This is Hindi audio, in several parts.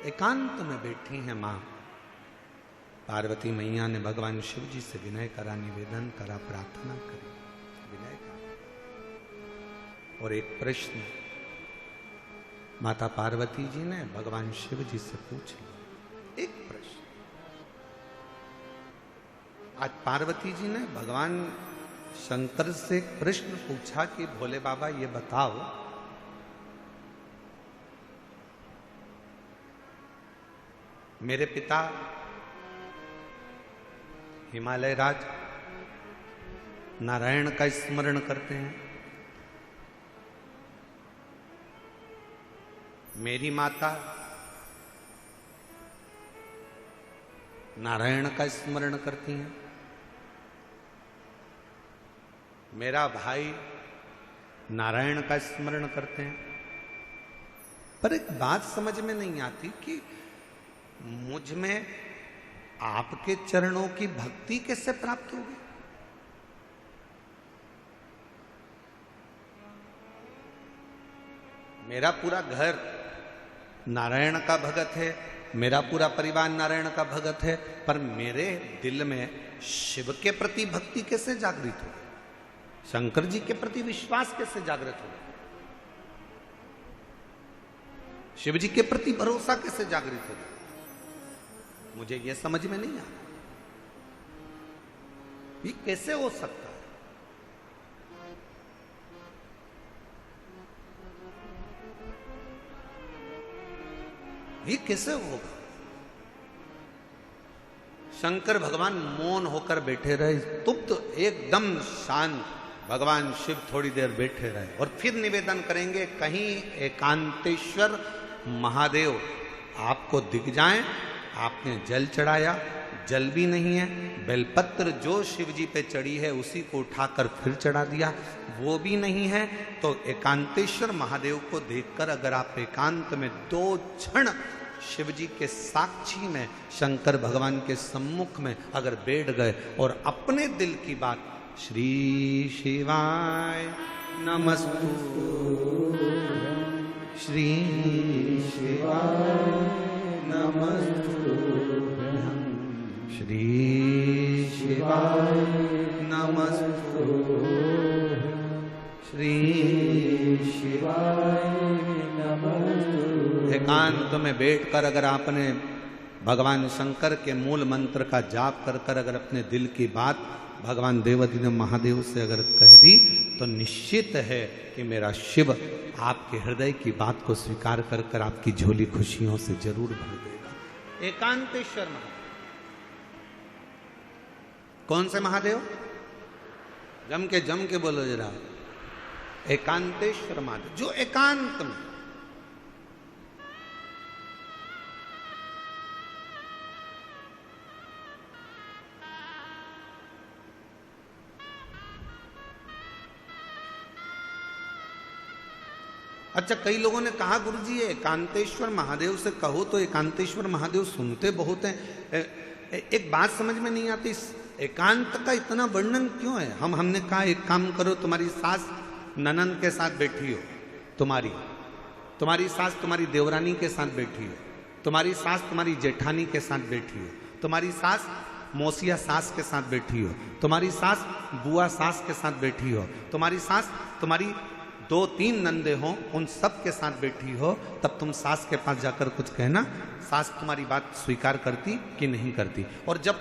एकांत में बैठी हैं मां पार्वती मैया ने भगवान शिव जी से विनय करा, निवेदन करा, प्रार्थना करी, विनय करा। और एक प्रश्न माता पार्वती जी ने भगवान शिव जी से पूछ लिया। एक प्रश्न आज पार्वती जी ने भगवान शंकर से एक प्रश्न पूछा कि भोले बाबा ये बताओ, मेरे पिता हिमालय राज नारायण का स्मरण करते हैं, मेरी माता नारायण का स्मरण करती हैं, मेरा भाई नारायण का स्मरण करते हैं, पर एक बात समझ में नहीं आती कि मुझ में आपके चरणों की भक्ति कैसे प्राप्त होगी। मेरा पूरा घर नारायण का भगत है, मेरा पूरा परिवार नारायण का भगत है, पर मेरे दिल में शिव के प्रति भक्ति कैसे जागृत होगी, शंकर जी के प्रति विश्वास कैसे जागृत होगा, शिव जी के प्रति भरोसा कैसे जागृत होगा, मुझे यह समझ में नहीं आ रहा। ये कैसे हो सकता है? ये कैसे होगा? शंकर भगवान मौन होकर बैठे रहे, तुप्त एकदम शांत। भगवान शिव थोड़ी देर बैठे रहे और फिर निवेदन करेंगे, कहीं एकांतेश्वर महादेव आपको दिख जाएं। आपने जल चढ़ाया, जल भी नहीं है, बेलपत्र जो शिव जी पे चढ़ी है उसी को उठाकर फिर चढ़ा दिया, वो भी नहीं है। तो एकांतेश्वर महादेव को देखकर अगर आप एकांत में 2 क्षण शिव जी के साक्षी में, शंकर भगवान के सम्मुख में अगर बैठ गए और अपने दिल की बात, श्री शिवाय नमस्तु, श्री शिवाय नमस्तुभ्यं, श्री शिवाय नमस्तुभ्यं, श्री शिवाय नमस्तुभ्यं। एकांत में बैठकर अगर आपने भगवान शंकर के मूल मंत्र का जाप कर कर अगर अपने दिल की बात भगवान देवाधिदेव महादेव से अगर कह दी, तो निश्चित है कि मेरा शिव आपके हृदय की बात को स्वीकार कर कर आपकी झोली खुशियों से जरूर भर देगा। एकांतेश्वर महादेव। कौन से महादेव? जम के बोलो जरा। एकांतेश्वर महादेव, जो एकांत में अच्छा, कई लोगों ने कहा गुरुजी ये एकांतेश्वर महादेव से कहो तो एकांतेश्वर महादेव सुनते बहुत हैं। एक बात समझ में नहीं आती, एकांत का इतना वर्णन क्यों है? हमने कहा एक काम करो, तुम्हारी सास ननंद के साथ बैठी हो, तुम्हारी सास तुम्हारी देवरानी के साथ बैठी हो, तुम्हारी सास तुम्हारी जेठानी के साथ बैठी हो, तुम्हारी सास मौसिया सास के साथ बैठी हो, तुम्हारी सास बुआ सास के साथ बैठी हो, तुम्हारी सास तुम्हारी 2-3 नंदे हो, उन सब के साथ बैठी हो, तब तुम सास के पास जाकर कुछ कहना, सास तुम्हारी बात स्वीकार करती कि नहीं करती। और जब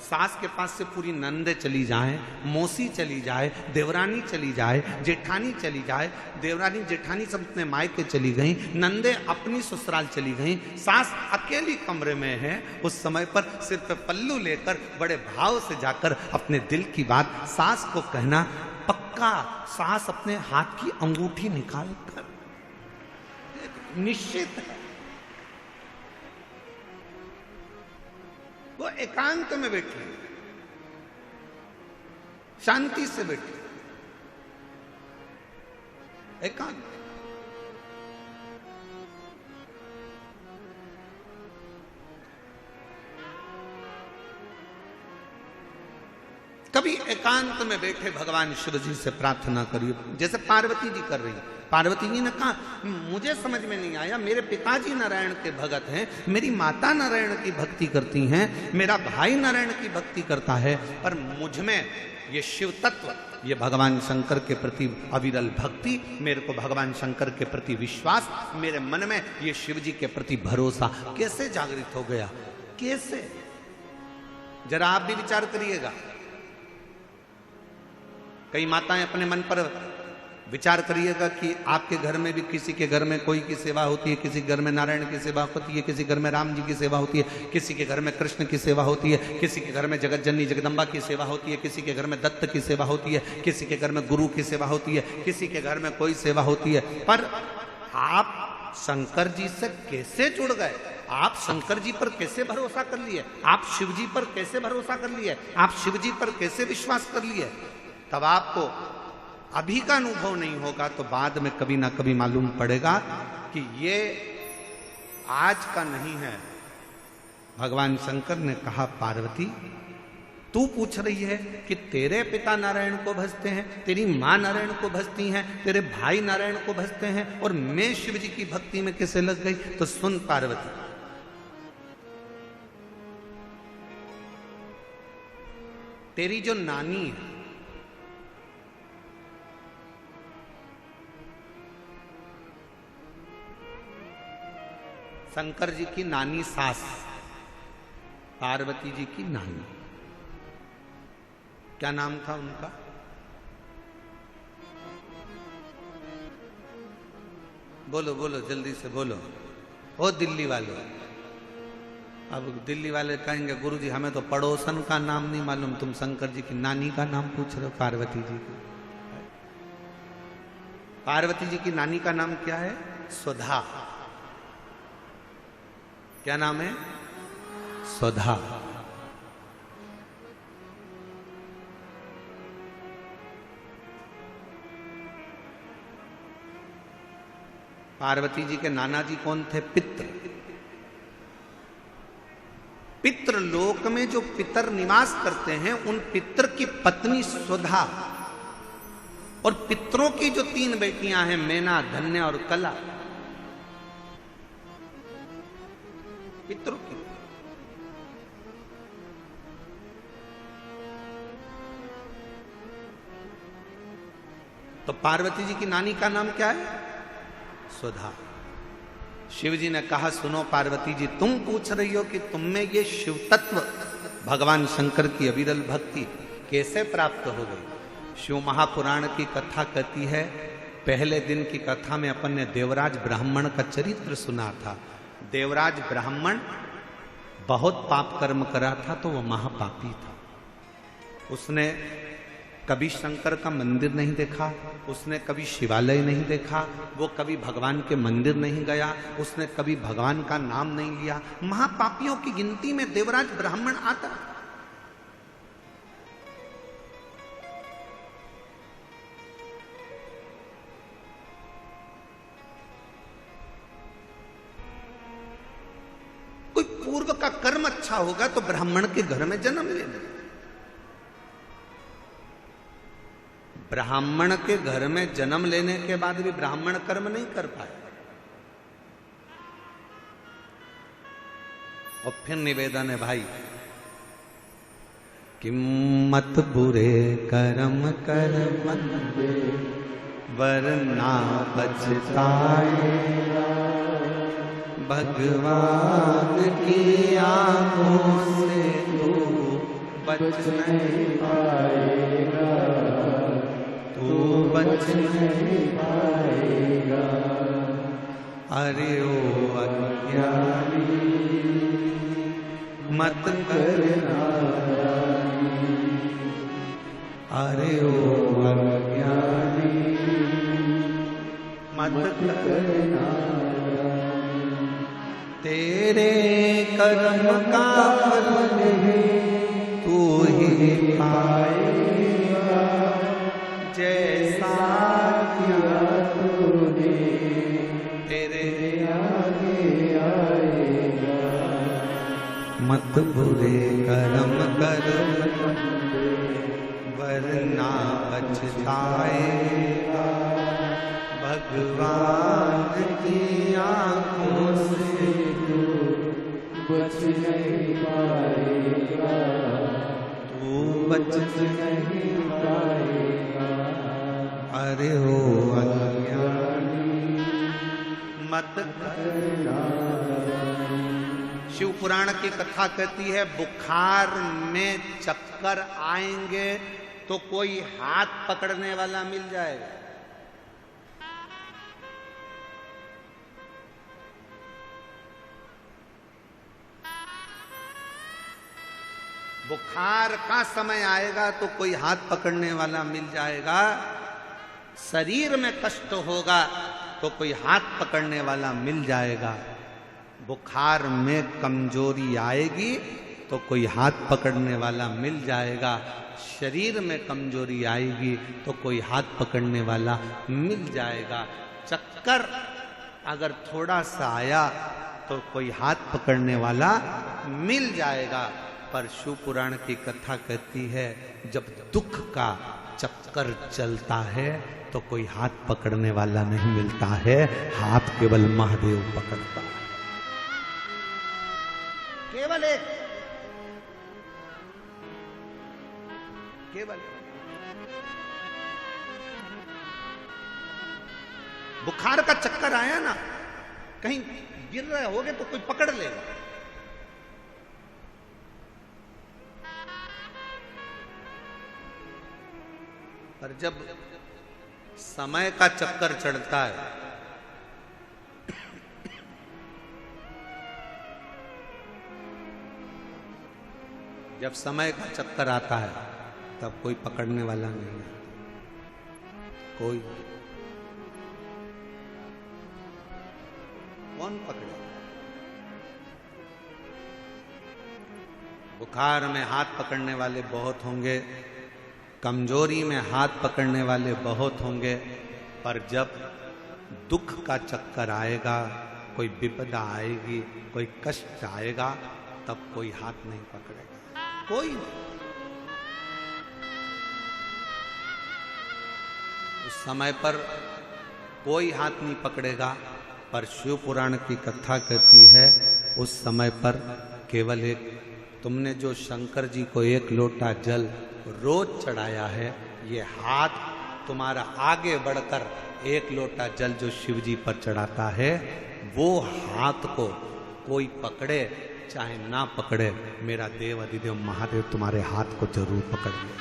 सास के पास से पूरी नंदे चली जाए, मौसी चली जाए, देवरानी चली जाए, जेठानी चली जाए, देवरानी जेठानी सब अपने मायके चली गई, नंदे अपनी ससुराल चली गई, सास अकेली कमरे में है, उस समय पर सिर पे पल्लू लेकर बड़े भाव से जाकर अपने दिल की बात सास को कहना, पक्का सास अपने हाथ की अंगूठी निकाल कर निश्चित है वो एकांत में बैठी, शांति से बैठी, एकांत। कभी एकांत में बैठे भगवान शिव जी से प्रार्थना करिए, जैसे पार्वती जी कर रही है। पार्वती जी ने कहा मुझे समझ में नहीं आया, मेरे पिताजी नारायण के भगत हैं, मेरी माता नारायण की भक्ति करती हैं, मेरा भाई नारायण की भक्ति करता है, पर मुझ में ये शिव तत्व, ये भगवान शंकर के प्रति अविरल भक्ति, मेरे को भगवान शंकर के प्रति विश्वास, मेरे मन में ये शिव जी के प्रति भरोसा कैसे जागृत हो गया? कैसे? जरा आप भी विचार करिएगा। कई माताएं अपने मन पर विचार करिएगा कि आपके घर में भी किसी के घर में कोई की सेवा होती है, किसी घर में नारायण की सेवा होती है, किसी घर में राम जी की सेवा होती है, किसी के घर में कृष्ण की सेवा होती है, किसी के घर में जगत जननी जगदम्बा की सेवा होती है, किसी के घर में दत्त की सेवा होती है, किसी के घर में गुरु की सेवा होती है, किसी के घर में कोई सेवा होती है। पर आप शंकर जी से कैसे जुड़ गए? आप शंकर जी पर कैसे भरोसा कर लिए? आप शिव जी पर कैसे भरोसा कर लिए? आप शिव जी पर कैसे विश्वास कर लिए? तब आपको अभी का अनुभव नहीं होगा तो बाद में कभी ना कभी मालूम पड़ेगा कि ये आज का नहीं है। भगवान शंकर ने कहा पार्वती तू पूछ रही है कि तेरे पिता नारायण को भजते हैं, तेरी मां नारायण को भजती हैं, तेरे भाई नारायण को भजते हैं और मैं शिव जी की भक्ति में कैसे लग गई? तो सुन पार्वती, तेरी जो नानी है, शंकर जी की नानी सास, पार्वती जी की नानी, क्या नाम था उनका? बोलो बोलो जल्दी से बोलो। ओ दिल्ली वाले, अब दिल्ली वाले कहेंगे गुरुजी हमें तो पड़ोसन का नाम नहीं मालूम, तुम शंकर जी की नानी का नाम पूछ रहे हो। पार्वती जी की, पार्वती जी की नानी का नाम क्या है? सुधा। क्या नाम है? सुधा। पार्वती जी के नाना जी कौन थे? पित्र। पितृ लोक में जो पितर निवास करते हैं उन पितर की पत्नी सुधा, और पितरों की जो 3 बेटियां हैं, मैना, धन्य और कला, पितरों की। तो पार्वती जी की नानी का नाम क्या है? सुधा। शिव जी ने कहा सुनो पार्वती जी, तुम पूछ रही हो कि तुम में ये शिव तत्व भगवान शंकर की अविरल भक्ति कैसे प्राप्त हो गई? शिव महापुराण की कथा कहती है, पहले दिन की कथा में अपन ने देवराज ब्राह्मण का चरित्र सुना था। देवराज ब्राह्मण बहुत पाप कर्म करा था, तो वह महापापी था। उसने कभी शंकर का मंदिर नहीं देखा, उसने कभी शिवालय नहीं देखा, वो कभी भगवान के मंदिर नहीं गया, उसने कभी भगवान का नाम नहीं लिया। महापापियों की गिनती में देवराज ब्राह्मण आता। कोई पूर्व का कर्म अच्छा होगा तो ब्राह्मण के घर में जन्म लेना। ब्राह्मण के घर में जन्म लेने के बाद भी ब्राह्मण कर्म नहीं कर पाए। और फिर निवेदन है भाई कि मत बुरे कर्म कर बंदे वरना पछताएगा, भगवान की आंखों से तू बच नहीं पाएगा, तू बच नहीं पाएगा। अरे ओ अज्ञानी मत करना, अरे ओ अज्ञानी मत करना, तेरे कर्म का फल तू ही पाएगा, जैसा किया तूने तेरे आगे आएगा। मत बुरे कर्म कर वरना पछताएगा भगवान की आंखों से तू बच नहीं पाएगा, तू बच नहीं पाएगा। अरे हो अज्ञानी मत करना। शिव पुराण की कथा कहती है बुखार में चक्कर आएंगे तो कोई हाथ पकड़ने वाला मिल जाएगा। बुखार का समय आएगा तो कोई हाथ पकड़ने वाला मिल जाएगा। शरीर में कष्ट होगा तो कोई हाथ पकड़ने वाला मिल जाएगा। बुखार में कमजोरी आएगी तो कोई हाथ पकड़ने वाला मिल जाएगा। शरीर में कमजोरी आएगी तो कोई हाथ पकड़ने वाला मिल जाएगा। चक्कर अगर थोड़ा सा आया तो कोई हाथ पकड़ने वाला मिल जाएगा। पर शिव पुराण की कथा कहती है जब दुख का चक्कर चलता है तो कोई हाथ पकड़ने वाला नहीं मिलता है, हाथ केवल महादेव पकड़ता है। केवल एक, केवल बुखार का चक्कर आया ना, कहीं गिर रहे होगे तो कोई पकड़ लेगा। पर जब समय का चक्कर चढ़ता है जब समय का चक्कर आता है तब कोई पकड़ने वाला नहीं है। कोई कौन पकड़े? बुखार में हाथ पकड़ने वाले बहुत होंगे, कमजोरी में हाथ पकड़ने वाले बहुत होंगे, पर जब दुख का चक्कर आएगा, कोई विपदा आएगी, कोई कष्ट आएगा, तब कोई हाथ नहीं पकड़ेगा। कोई नहीं। उस समय पर कोई हाथ नहीं पकड़ेगा। पर शिव पुराण की कथा कहती है उस समय पर केवल एक, तुमने जो शंकर जी को 1 लोटा जल रोज चढ़ाया है, ये हाथ तुम्हारा आगे बढ़कर 1 लोटा जल जो शिव जी पर चढ़ाता है, वो हाथ को कोई पकड़े चाहे ना पकड़े, मेरा देव अधिदेव महादेव तुम्हारे हाथ को जरूर पकड़ ले।